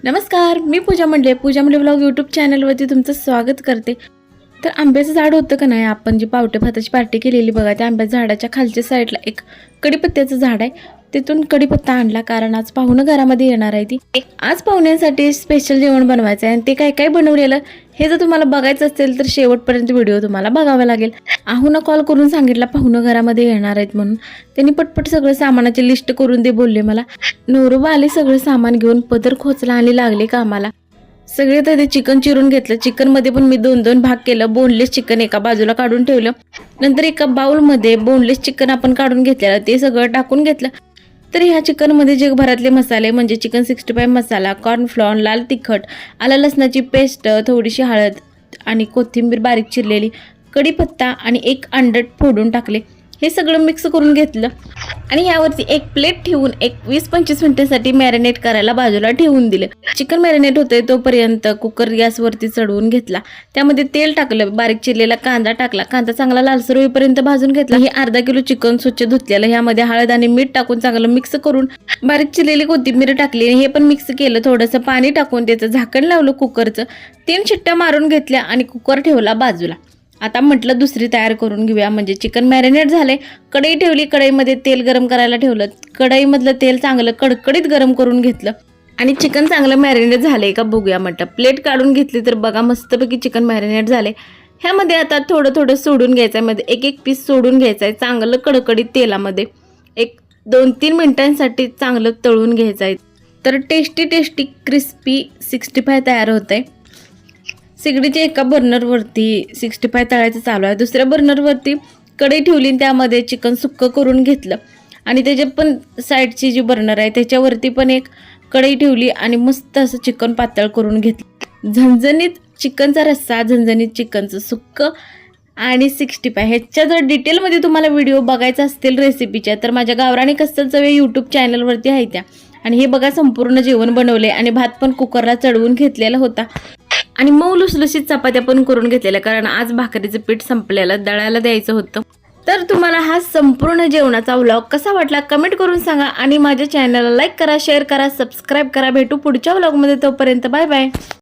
नमस्कार, मी पूजा मंडले blog YouTube चॅनलवरती तुमचं स्वागत करते। तर आंब्याचं झाड होतं का नाही, आपण जी पावटे भाताची पार्टी केलेली बघा, त्या आंब्याच्या झाडाच्या खालच्या साईडला एक कडीपत्त्याचं झाड आहे। तिथून कडीपत्ता आणला कारण आज पाहुणं घरामध्ये येणार आहे। ती आज पाहुण्यांसाठी स्पेशल जेवण बनवायचं आहे आणि ते काय काय बनवलेलं हे जर तुम्हाला बघायचं असेल तर शेवटपर्यंत व्हिडिओ तुम्हाला बघावा लागेल। आहुना कॉल करून सांगितला पाहुणं घरामध्ये येणार आहेत म्हणून। त्यांनी पटपट सगळं सामानाची लिस्ट करून दे बोलले मला। नवरोबा आले सगळं सामान घेऊन, पदर खोचला आणि लागले कामाला। सगळे तर ते चिकन चिरून घेतलं। चिकन मध्ये पण मी दोन दोन भाग केलं। बोनलेस चिकन एका बाजूला काढून ठेवलं, नंतर एका बाउल मध्ये बोनलेस चिकन आपण काढून घेतलेलं ते सगळं टाकून घेतलं। तर ह्या चिकन मध्ये जगभरातले मसाले म्हणजे चिकन 65 मसाला, कॉर्नफ्लॉर, लाल तिखट, आलं लसणाची पेस्ट, थोडीशी हळद आणि कोथिंबीर बारीक चिरलेली, कढीपत्ता आणि एक अंड फोडून टाकले। हे सगळं मिक्स करून घेतलं आणि यावरती एक प्लेट ठेवून एक 20-25 मिनिटांसाठी मॅरिनेट करायला बाजूला ठेवून दिले। चिकन मॅरिनेट होते तोपर्यंत कुकर गॅसवरती चढवून घेतला। त्यामध्ये तेल टाकलं, बारीक चिरलेला कांदा टाकला, कांदा चांगला लालसर होईपर्यंत भाजून घेतला। हे अर्धा किलो चिकन स्वच्छ धुतलेलं, ह्यामध्ये हळद आणि मीठ टाकून चांगलं मिक्स करून बारीक चिरलेली कोथिंबीर टाकली, हे पण मिक्स केलं। थोडंसं पाणी टाकून त्याचं झाकण लावलं कुकरचं, 3 शिट्ट्या मारून घेतल्या आणि कुकर ठेवला बाजूला। आता म्हटलं दुसरी तयार करून घेऊया, म्हणजे चिकन मॅरिनेट झाले। कढई ठेवली, कढईमध्ये तेल गरम करायला ठेवलं। कढईमधलं तेल चांगलं कडकडीत गरम करून घेतलं आणि चिकन चांगलं मॅरिनेट झाले का बघूया म्हटलं। प्लेट काढून घेतली तर बघा मस्तपैकी चिकन मॅरिनेट झाले। ह्यामध्ये आता थोडं थोडं सोडून घ्यायचं आहे, मध्ये एक एक पीस सोडून घ्यायचं आहे। चांगलं कडकडीत तेलामध्ये एक 2-3 मिनिटांसाठी चांगलं तळून घ्यायचं आहे। तर टेस्टी क्रिस्पी 65 तयार होतंय। सिगडीच्या एका बर्नरवरती 65 तळायचं चालू आहे, दुसऱ्या बर्नरवरती कढई ठेवली, त्यामध्ये चिकन सुक्क करून घेतलं आणि त्याच्या पण साईडची जी बर्नर आहे त्याच्यावरती पण एक कढई ठेवली आणि मस्त असं चिकन पातळ करून घेतलं। झणझणीत चिकनचा रस्सा, झणझणीत चिकनचं सुक्क आणि 65 ह्याच्या जर डिटेलमध्ये तुम्हाला व्हिडिओ बघायचा असतील रेसिपीच्या तर माझ्या गावरानी कस्तल चव यूट्यूब चॅनलवरती आहे त्या। आणि हे बघा संपूर्ण जेवण बनवले आणि भात पण कुकरला चढवून घेतलेला होता आणि मऊ लुसलुशीत चपात्या पण करून घेतलेल्या, कारण आज भाकरीचं पीठ संपलेलं, दळायला द्यायचं होतं। तर तुम्हाला हा संपूर्ण जेवणाचा व्लॉग कसा वाटला कमेंट करून सांगा आणि माझ्या चॅनलला लाईक करा, शेअर करा, सबस्क्राईब करा। भेटू पुढच्या व्लॉगमध्ये, तोपर्यंत बाय बाय।